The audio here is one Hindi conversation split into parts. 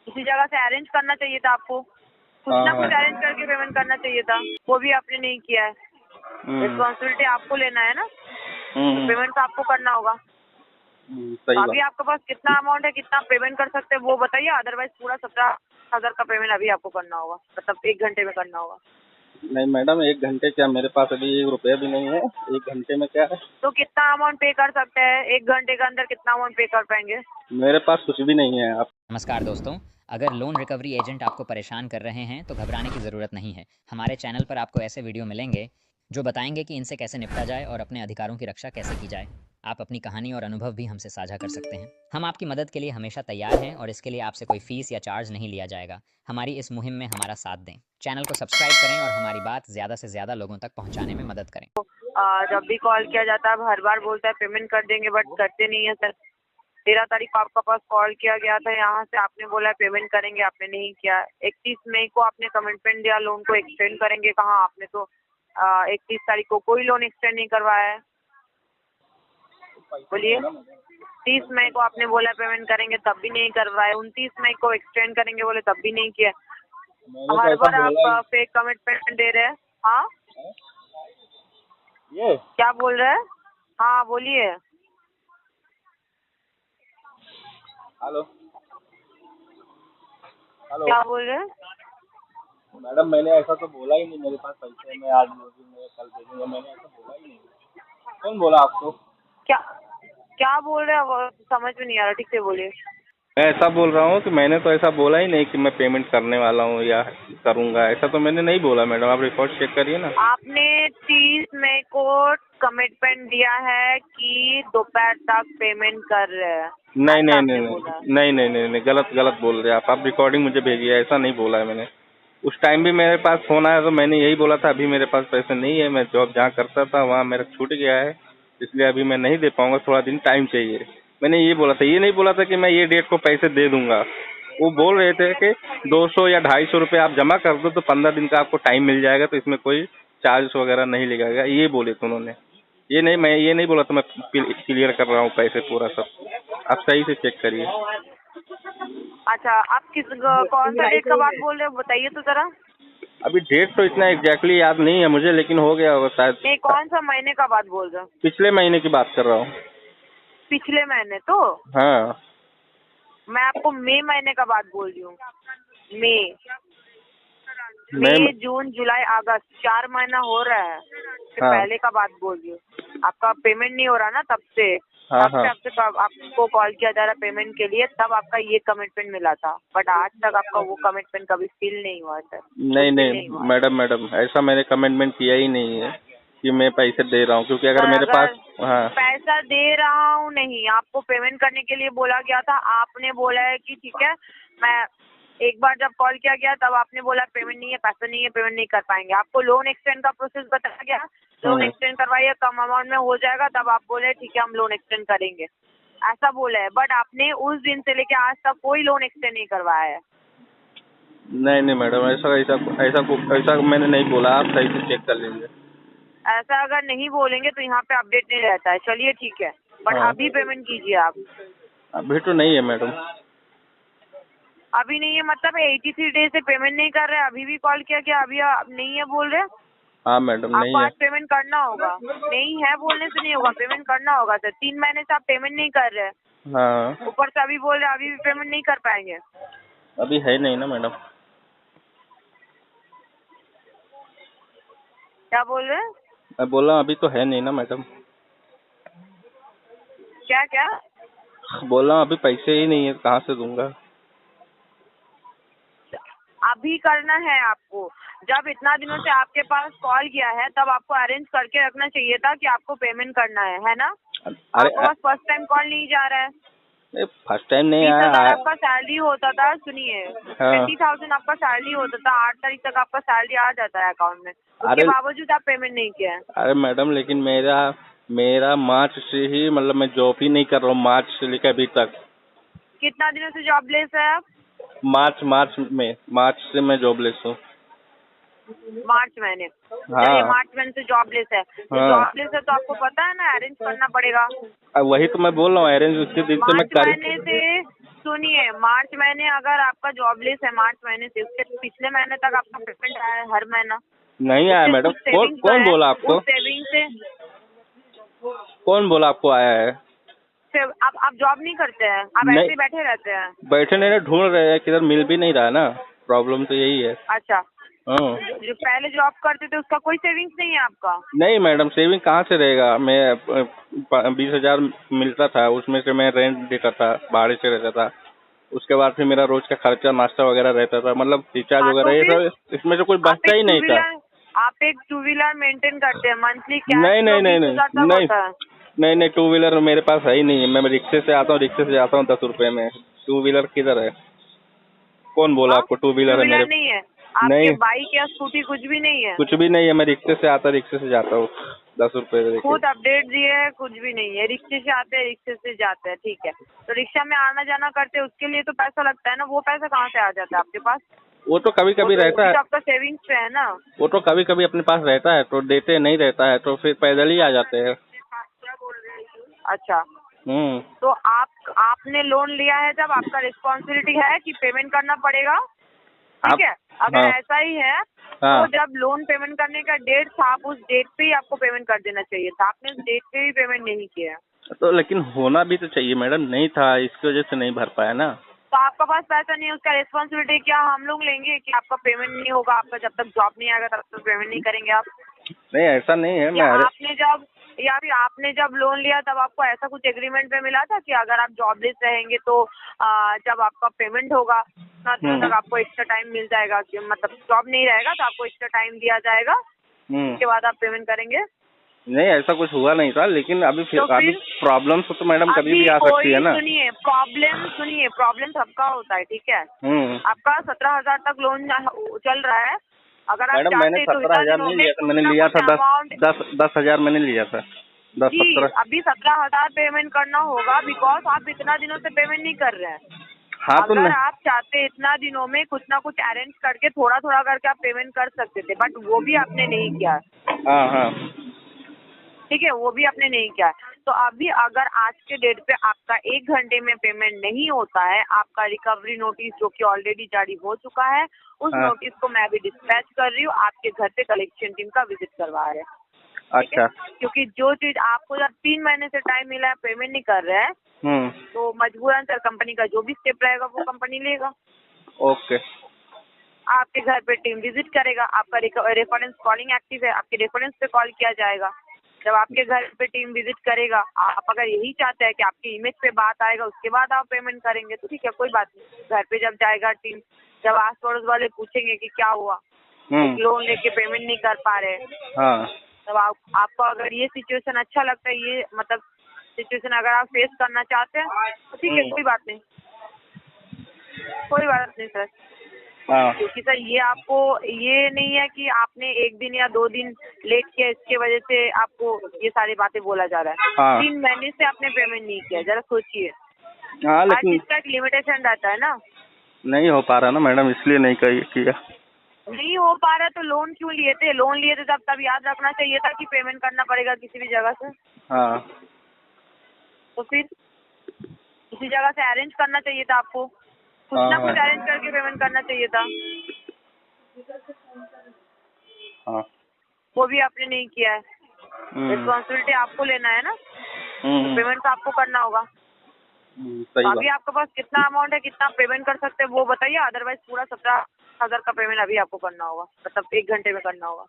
उसी जगह से अरेंज करना चाहिए था आपको, कुछ ना कुछ अरेंज करके पेमेंट करना चाहिए था, वो भी आपने नहीं किया है। रिस्पॉन्सिबिलिटी आपको लेना है ना, तो पेमेंट तो आपको करना होगा। तो अभी आपके पास कितना अमाउंट है, कितना पेमेंट कर सकते हैं वो बताइए, अदरवाइज पूरा 17,000 का पेमेंट अभी आपको करना होगा, मतलब 1 घंटे में करना होगा। नहीं मैडम, 1 घंटे क्या, मेरे पास अभी 1 रुपया भी नहीं है। 1 घंटे में क्या है? तो कितना अमाउंट पे कर सकते हैं 1 घंटे के अंदर, कितना अमाउंट पे कर पाएंगे? मेरे पास कुछ भी नहीं है। आप नमस्कार दोस्तों, अगर लोन रिकवरी एजेंट आपको परेशान कर रहे हैं तो घबराने की ज़रूरत नहीं है। हमारे चैनल पर आपको ऐसे वीडियो मिलेंगे जो बताएंगे कि इनसे कैसे निपटा जाए और अपने अधिकारों की रक्षा कैसे की जाए। आप अपनी कहानी और अनुभव भी हमसे साझा कर सकते हैं। हम आपकी मदद के लिए हमेशा तैयार हैं और इसके लिए आपसे कोई फीस या चार्ज नहीं लिया जाएगा। हमारी इस मुहिम में हमारा साथ दें। चैनल को सब्सक्राइब करें और हमारी बात ज़्यादा से ज़्यादा लोगों तक पहुँचाने में मदद करें। जब भी कॉल किया जाता है हर बार बोलता है पेमेंट कर देंगे, बट करते नहीं है सर। 13 तारीख को आपका पास कॉल किया गया था, यहाँ से आपने बोला पेमेंट करेंगे, आपने नहीं किया। 31 मई को आपने कमिटमेंट दिया लोन को एक्सटेंड करेंगे, कहाँ आपने तो 31 तारीख को कोई लोन एक्सटेंड नहीं करवाया है। बोलिए, 30 मई को आपने बोला पेमेंट करेंगे, तब भी नहीं करवाए। 29 मई को एक्सटेंड करेंगे बोले, तब भी नहीं किया। हर बार आप फेक कमिटमेंट दे रहे हैं। हाँ, ये क्या बोल रहे हैं? हाँ बोलिए। हेलो हेलो क्या बोल रहे हैं? मैडम, मैंने ऐसा तो बोला ही नहीं मेरे पास पैसे मैं आज दे दूंगा, कल दे दूंगा, मैंने ऐसा बोला ही नहीं। कौन बोला आपको? क्या क्या बोल रहे हैं, वो समझ में नहीं आ रहा, ठीक से बोलिए। मैं ऐसा बोल रहा हूँ कि मैंने तो ऐसा बोला ही नहीं कि मैं पेमेंट करने वाला हूँ या करूँगा, ऐसा तो मैंने नहीं बोला मैडम। आप रिकॉर्ड चेक करिए ना। आपने 30 मई को कमिटमेंट दिया है कि दोपहर तक पेमेंट कर रहे हैं, नहीं ऐसा नहीं आपने नहीं बोला है। नहीं नहीं नहीं नहीं, गलत गलत बोल रहे हैं आप रिकॉर्डिंग मुझे भेजिए, ऐसा नहीं बोला है मैंने। उस टाइम भी मेरे पास फोन आया तो मैंने यही बोला था, अभी मेरे पास पैसे नहीं है, मैं जॉब जहाँ करता था वहाँ मेरा छूट गया है, इसलिए अभी मैं नहीं दे पाऊंगा, थोड़ा दिन टाइम चाहिए। मैंने ये बोला था, ये नहीं बोला था कि मैं ये डेट को पैसे दे दूंगा। वो बोल रहे थे कि 200 या 250 रुपये आप जमा कर दो तो 15 दिन का आपको टाइम मिल जाएगा, तो इसमें कोई चार्ज वगैरह नहीं लगेगा, ये बोले थे उन्होंने। मैं ये नहीं बोला था मैं क्लियर कर रहा हूँ पैसे पूरा सब। आप सही से चेक करिए। अच्छा, आप कौन सा डेट का बात बोल रहे हो, बताइए तो जरा। अभी डेट तो इतना एग्जैक्टली याद नहीं है मुझे, लेकिन हो गया होगा शायद। नहीं, कौन सा महीने का बात बोल रहे हो? पिछले महीने की बात कर रहा हूँ। पिछले महीने तो हाँ, मैं आपको मई महीने का बात बोल रही हूँ। मई मैं मई, जून, जुलाई, अगस्त, 4 महीना हो रहा है, फिर हाँ पहले का बात बोल रही हूँ। आपका पेमेंट नहीं हो रहा ना, तब से हाँ हाँ आपको कॉल किया जा रहा है पेमेंट के लिए, तब आपका ये कमिटमेंट मिला था, बट आज तक आपका वो कमिटमेंट कभी फिल नहीं हुआ सर। नहीं नहीं मैडम, ऐसा मैंने कमिटमेंट किया ही नहीं है कि मैं पैसे दे रहा हूँ, क्योंकि अगर मेरे पास हाँ पैसा दे रहा हूँ नहीं, आपको पेमेंट करने के लिए बोला गया था, आपने बोला है कि ठीक है। मैं एक बार जब कॉल किया गया तब आपने बोला पेमेंट नहीं है, पैसा नहीं है, पेमेंट नहीं कर पाएंगे। आपको लोन एक्सटेंड का प्रोसेस बताया गया, लोन एक्सटेंड करवाइए, कम अमाउंट में हो जाएगा, तब आप बोले ठीक है हम लोन एक्सटेंड करेंगे, ऐसा बोला है। बट आपने उस दिन से लेके आज तक कोई लोन एक्सटेंड नहीं करवाया है। नहीं नहीं मैडम, ऐसा ऐसा ऐसा ऐसा मैंने नहीं बोला, आप सही से चेक कर लीजिए। ऐसा अगर नहीं बोलेंगे तो यहाँ पे अपडेट नहीं रहता है। चलिए ठीक है, बट हाँ, अभी पेमेंट कीजिए आप। अभी तो नहीं है मैडम। अभी नहीं है मतलब 83 डेज से पेमेंट नहीं कर रहे, अभी भी कॉल किया क्या अभी आप नहीं है बोल रहे? हाँ मैडम, नहीं आपको है। आज पेमेंट करना होगा, नहीं है बोलने से नहीं होगा, पेमेंट करना होगा सर। 3 महीने से आप पेमेंट नहीं कर रहे, हाँ, ऊपर से अभी बोल रहे अभी भी पेमेंट नहीं कर पाएंगे। अभी है नहीं ना मैडम। क्या बोल रहे हैं? मैं बोल रहा हूँ अभी तो है नहीं ना मैडम। क्या क्या बोल रहा हूँ अभी पैसे ही नहीं है, कहाँ से दूंगा। अभी करना है आपको। जब इतना दिनों से आपके पास कॉल किया है तब आपको अरेंज करके रखना चाहिए था कि आपको पेमेंट करना है ना? अरे आपके पास फर्स्ट टाइम कॉल नहीं जा रहा है। फर्स्ट टाइम नहीं 30,000 आया। आपका सैलरी होता था, सुनिए, हाँ, 20,000 आपका सैलरी होता था, 8 तारीख तक आपका सैलरी आ जाता है अकाउंट में, उसके अरे बावजूद आप पेमेंट नहीं किया है। अरे मैडम, लेकिन मेरा मेरा मार्च से ही, मतलब मैं जॉब ही नहीं कर रहा हूँ मार्च से लेकर अभी तक। कितना दिनों से जॉबलेस है आप? मार्च से मैं जॉबलेस हूँ। मार्च महीने। चलिए, हाँ मार्च महीने से जॉबलेस है, तो हाँ, जॉबलेस है तो आपको पता है ना अरेंज करना पड़ेगा। अब वही तो मैं बोल रहा हूँ, अरेंज उसके दिन से मैं मार्च कर। महीने से सुनिए, मार्च महीने अगर आपका जॉबलेस है मार्च महीने से, उसके पिछले महीने तक आपका पेमेंट आया है हर महीना? नहीं आया मैडम। कौन बोला आपको? उस सेविंग से कौन बोला आपको आया है? आप जॉब नहीं करते हैं, आप नहीं। ऐसे ही बैठे रहते हैं? बैठे नहीं रहे, ढूंढ रहे हैं, किधर मिल भी नहीं रहा है ना, प्रॉब्लम तो यही है। अच्छा, हाँ। जो पहले जॉब करते थे उसका कोई सेविंग्स नहीं है आपका? नहीं मैडम, सेविंग कहाँ से रहेगा। मैं 20,000 मिलता था, उसमें से मैं रेंट देता था, भाड़े से रहता था। उसके बाद फिर मेरा रोज का खर्चा नाश्ता वगैरह रहता था, मतलब रिचार्ज हाँ, वगैरह तो ये फिर सब, इसमें से कुछ बचता ही नहीं था। आप एक टू व्हीलर मेंटेन करते हैं, मंथली कैश नहीं फ्लो नहीं नहीं 20,000 तक नहीं होता है। नहीं नहीं, टू व्हीलर मेरे पास है ही नहीं है। मैं रिक्शे से आता हूँ, रिक्शे से जाता हूँ 10 रुपए में। टू व्हीलर किधर है? कौन बोला हाँ, आपको टू टू व्हीलर है मेरे? व्हीलर नहीं है आपके? नहीं, बाइक या स्कूटी कुछ भी नहीं है? कुछ भी नहीं है। मैं रिक्शे से आता, रिक्शे से जाता हूँ, 10 रुपए दे के। खुद अपडेट दिए है, कुछ भी नहीं है। रिक्शे से आते हैं, रिक्शे से जाते हैं, ठीक है। तो रिक्शा में आना जाना करते हैं, उसके लिए तो पैसा लगता है ना, वो पैसा कहाँ से आ जाता है आपके पास? वो तो कभी कभी रहता है, तो आपका सेविंग्स पे है ना। वो तो कभी कभी अपने पास रहता है तो देते, नहीं रहता है तो फिर पैदल ही आ जाते हैं। अच्छा, तो आपने लोन लिया है, जब आपका रिस्पॉन्सिबिलिटी है कि पेमेंट करना पड़ेगा, ठीक है। अगर हाँ। ऐसा ही है हाँ। तो जब लोन पेमेंट करने का डेट था, आप उस डेट पे ही आपको पेमेंट कर देना चाहिए था। आपने उस डेट पे भी पेमेंट नहीं किया। तो लेकिन होना भी तो चाहिए मैडम, नहीं था इसकी वजह से नहीं भर पाया ना। तो आपका पास पैसा नहीं है, उसका रिस्पॉन्सिबिलिटी क्या हम लोग लेंगे कि आपका पेमेंट नहीं होगा? आपका जब तक जॉब नहीं आएगा तब तक पेमेंट नहीं करेंगे आप? नहीं ऐसा नहीं है। मैं या फिर आपने जब लोन लिया तब आपको ऐसा कुछ एग्रीमेंट में मिला था कि अगर आप जॉबलेस रहेंगे तो जब आपका पेमेंट होगा उतना दिनों तक आपको एक्स्ट्रा टाइम मिल जाएगा, कि मतलब जॉब नहीं रहेगा तो आपको एक्स्ट्रा टाइम दिया जाएगा, उसके बाद आप पेमेंट करेंगे? नहीं ऐसा कुछ हुआ नहीं था, लेकिन अभी अभी प्रॉब्लम तो मैडम कभी भी आ सकती है ना। सुनिए, प्रॉब्लम सबका होता है, ठीक है। आपका 17,000 तक लोन चल रहा है। अगर आप मैडम मैंने चाहते तो 17,000 नहीं लिया था, मैंने लिया था 10,000 मैंने लिया था। 17। अभी 17,000 पेमेंट करना होगा, बिकॉज आप इतना दिनों से पेमेंट नहीं कर रहे हैं। हाँ तो अगर आप चाहते इतना दिनों में कुछ ना कुछ अरेंज करके थोड़ा थोड़ा करके आप पेमेंट कर सकते थे, बट वो भी आपने नहीं किया। हाँ हाँ ठीक है, वो भी आपने नहीं किया। तो अभी अगर आज के डेट पे आपका 1 घंटे में पेमेंट नहीं होता है, आपका रिकवरी नोटिस जो कि ऑलरेडी जारी हो चुका है, उस नोटिस को मैं अभी डिस्पैच कर रही हूँ, आपके घर पे कलेक्शन टीम का विजिट करवा रहे हैं। अच्छा। क्योंकि जो चीज आपको जब 3 महीने से टाइम मिला है, पेमेंट नहीं कर रहे हैं, तो मजबूरन सर कंपनी का जो भी स्टेप रहेगा वो कंपनी लेगा। ओके। आपके घर पे टीम विजिट करेगा, आपका रेफरेंस कॉलिंग एक्टिव है, आपके रेफरेंस पे कॉल किया जाएगा। जब आपके घर पे टीम विजिट करेगा, आप अगर यही चाहते हैं कि आपकी इमेज पे बात आएगा उसके बाद आप पेमेंट करेंगे तो ठीक है, कोई बात नहीं। घर पे जब जाएगा टीम, जब आस पड़ोस वाले पूछेंगे कि क्या हुआ, लोन लेके पेमेंट नहीं कर पा रहे, तब आपको अगर ये सिचुएशन अच्छा लगता है, ये मतलब सिचुएशन अगर आप फेस करना चाहते हैं तो ठीक है, कोई बात नहीं सर। क्योंकि सर ये आपको ये नहीं है कि आपने 1 दिन या 2 दिन लेट किया, इसके वजह से आपको ये सारी बातें बोला जा रहा है। 3 महीने से आपने पेमेंट नहीं किया, जरा सोचिए। हर चीज का एक लिमिटेशन रहता है ना। नहीं हो पा रहा ना मैडम, इसलिए नहीं किया। नहीं हो पा रहा तो लोन क्यों लिए थे? लोन लिए थे तब याद रखना चाहिए था कि पेमेंट करना पड़ेगा किसी भी जगह से। हाँ। तो फिर किसी जगह से अरेंज करना चाहिए था आपको, कुछ ना कुछ अरेंज करके पेमेंट करना चाहिए था। हाँ। वो भी आपने नहीं किया है। रिस्पॉन्सिबिलिटी आपको लेना है ना, तो पेमेंट तो आपको करना होगा। अभी आपके पास कितना अमाउंट है, कितना पेमेंट कर सकते हैं वो बताइए, अदरवाइज पूरा 17,000 का पेमेंट अभी आपको करना होगा, मतलब 1 घंटे में करना होगा।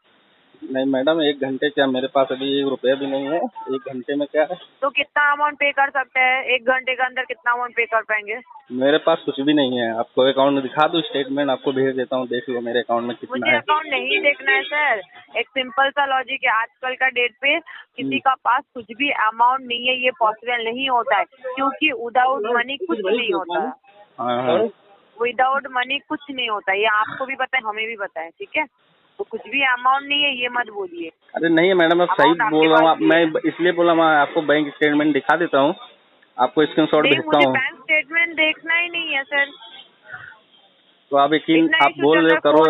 नहीं मैडम, 1 घंटे क्या, मेरे पास अभी 1 रुपया भी नहीं है। 1 घंटे में क्या है? तो कितना अमाउंट पे कर सकते हैं 1 घंटे के अंदर? कितना अमाउंट पे कर पाएंगे? मेरे पास कुछ भी नहीं है। आपको अकाउंट में दिखा दूं? स्टेटमेंट आपको भेज देता हूँ, देख लो मेरे अकाउंट में कितना है। मुझे अकाउंट नहीं देखना है सर, एक सिंपल सा लॉजिक है। आजकल का डेट पे किसी का पास कुछ भी अमाउंट नहीं है, ये पॉसिबल नहीं होता है, क्योंकि विदाउट मनी कुछ नहीं होता है। विदाउट मनी कुछ नहीं होता, ये आपको भी पता है, हमें भी पता है, ठीक है। तो कुछ भी अमाउंट नहीं है ये मत बोलिए। अरे नहीं है मैडम, मैं सही बोल रहा हूँ। मैं इसलिए बोला, मैं आपको बैंक स्टेटमेंट दिखा देता हूँ, आपको स्क्रीनशॉट भेजता हूँ। बैंक स्टेटमेंट देखना ही नहीं है सर। तो आप यकीन आप बोल रहे हो, करो।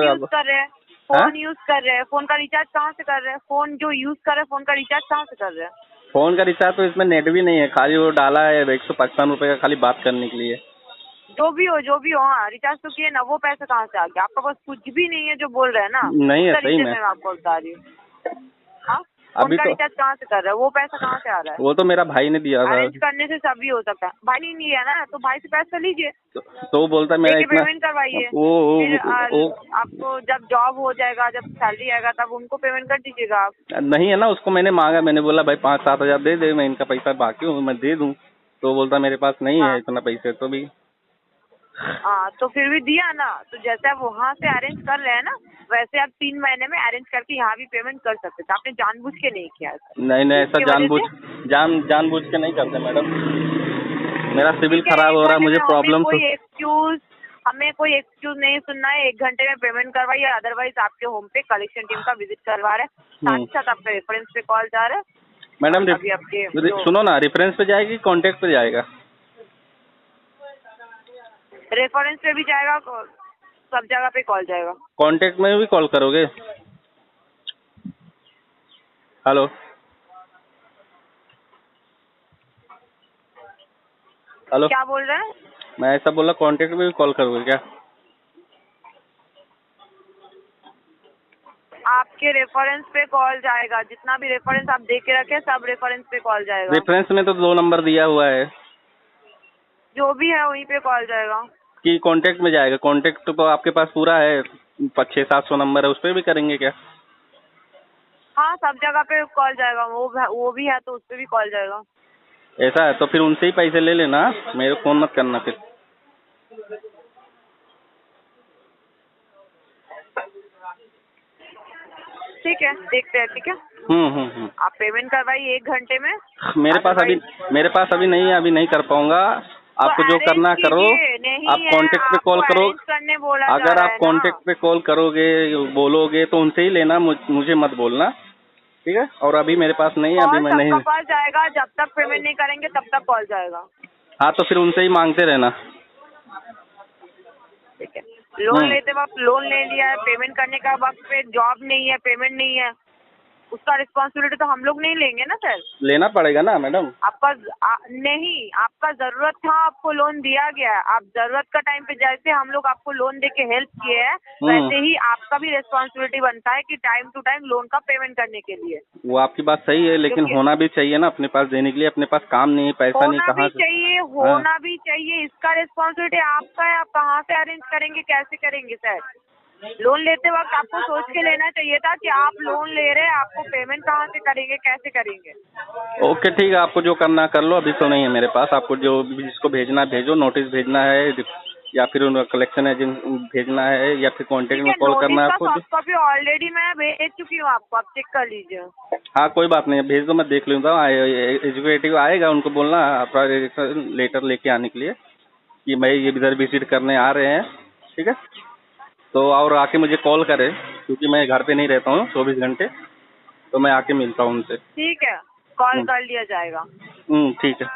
फोन यूज कर रहे हैं, फोन का रिचार्ज कहाँ से कर रहे हैं? फोन जो यूज कर रहे हैं, फोन का रिचार्ज कहाँ से कर रहे हैं? फोन का रिचार्ज तो इसमें नेट भी नहीं है, खाली वो डाला है 155 रुपए का, खाली बात करने के लिए। जो भी हो, हाँ रिचार्ज तो किए ना, वो पैसा कहाँ से आ गया? आपका पास कुछ भी नहीं है जो बोल रहे हैं ना, नहीं है, उस सही तरीके में से मैं आपको बता रही हूँ। हाँ, अभी उनका तो रिचार्ज कहाँ से कर रहे हैं? वो पैसा कहाँ से आ रहा है? वो तो मेरा भाई ने दिया था। अरेंज करने से सभी हो सकता है। भाई नहीं लिया ना, तो भाई से पैसा लीजिए, तो वो बोलता है मेरा लेके इतना पेमेंट करवाइए। फिर वो आपको जब जॉब हो जाएगा, जब सैलरी आएगा, तब उनको पेमेंट कर दीजिएगा आप। नहीं है ना, उसको मैंने मांगा, मैंने बोला भाई 5-7 हजार दे दे, मैं इनका पैसा बाकी हूँ मैं दे दूँ। तो बोलता मेरे पास नहीं है हाँ इतना पैसे तो भी। हाँ, तो फिर भी दिया ना, तो जैसे आप वहाँ से अरेंज कर रहे हैं ना, वैसे आप 3 महीने में अरेंज करके यहाँ भी पेमेंट कर सकते थे। आपने जानबूझ के नहीं किया ऐसा। नहीं नहीं, ऐसा इसकी वजह से जानबूझ के नहीं करते मैडम। मेरा सिविल ठीक है, खराब 1 हो रहा है, घंटे मुझे में प्रॉब्लम तो। हमें कोई एक्सक्यूज नहीं सुनना है। 1 घंटे में पेमेंट करवाइए, अदरवाइज आपके होम पे कलेक्शन टीम का विजिट करवा रहे हैं, साथ ही साथ आपका रेफरेंस पे कॉल जा रहा है। मैडम अभी आपके सुनो ना, रेफरेंस पे जाएगी कॉन्टेक्ट पे जाएगा? रेफरेंस पे भी जाएगा, सब जगह पे कॉल जाएगा। कॉन्टेक्ट में भी कॉल करोगे? हेलो हेलो, क्या बोल रहे हैं? मैं ऐसा बोला कॉन्टेक्ट में भी कॉल करोगे क्या? आपके रेफरेंस पे कॉल जाएगा, जितना भी रेफरेंस आप दे के रखे सब रेफरेंस पे कॉल जाएगा। रेफरेंस में तो 2 नंबर दिया हुआ है जो भी है वहीं पे कॉल जाएगा। कि कॉन्टेक्ट में जाएगा। कॉन्टेक्ट तो आपके पास पूरा है, 600-700 नंबर है, उस पर भी करेंगे क्या? हाँ, सब जगह पे कॉल जाएगा, वो भी है तो उस पे भी कॉल जाएगा। ऐसा है तो फिर उनसे ही पैसे ले लेना, मेरे को फोन मत करना फिर। ठीक है, देखते हैं। ठीक है, आप पेमेंट करवाइए 1 घंटे में। मेरे पास अभी नहीं है, अभी नहीं कर पाऊंगा। आपको जो करना करो, आप कांटेक्ट पे कॉल करो। करने बोला अगर आप कांटेक्ट पे कॉल करोगे, बोलोगे तो उनसे ही लेना, मुझे मत बोलना, ठीक है? और अभी मेरे पास नहीं है, अभी मैं नहीं। सबका पास जाएगा, जब तक पेमेंट नहीं करेंगे तब तक कॉल जाएगा। हाँ, तो फिर उनसे ही मांगते रहना। ठीक है, लोन लेते वक्त लोन ले लिया है, पेमेंट करने का वक्त पे जॉब नहीं है, पेमेंट नहीं है, उसका रिस्पॉन्सिबिलिटी तो हम लोग नहीं लेंगे ना सर। लेना पड़ेगा ना मैडम। नहीं, आपका जरूरत था, आपको लोन दिया गया है। आप जरूरत का टाइम पे जैसे हम लोग आपको लोन दे के हेल्प किए हैं, वैसे ही आपका भी रिस्पॉन्सिबिलिटी बनता है कि टाइम टू टाइम लोन का पेमेंट करने के लिए। वो आपकी बात सही है, लेकिन होना भी चाहिए ना अपने पास देने के लिए। अपने पास काम नहीं, पैसा नहीं, कहाँ से? होना भी चाहिए, इसका रिस्पॉन्सिबिलिटी आपका है। आप कहाँ से अरेंज करेंगे, कैसे करेंगे सर? लोन लेते वक्त आपको सोच के लेना चाहिए था कि आप लोन ले रहे हैं, आपको पेमेंट कहाँ से करेंगे, कैसे करेंगे। ओके, ठीक है, आपको जो करना कर लो, अभी तो नहीं है मेरे पास। आपको जो जिसको भेजना भेजो, नोटिस भेजना है या फिर उनका कलेक्शन एजेंट भेजना है या फिर कांटेक्ट में कॉल करना है आपको। सॉफ्ट कॉपी ऑलरेडी मैं भेज चुकी हूँ आपको, आप चेक कर लीजिए। हाँ, कोई बात नहीं, भेज दो, मैं देख लूँगा। एजुकेटिव आएगा, उनको बोलना लेटर लेके आने के लिए कि भाई ये इधर विजिट करने आ रहे हैं, ठीक है? तो और आके मुझे कॉल करें, क्योंकि मैं घर पे नहीं रहता हूँ 24 घंटे, तो मैं आके मिलता हूँ उनसे। ठीक है, कॉल कर लिया जाएगा। ठीक है।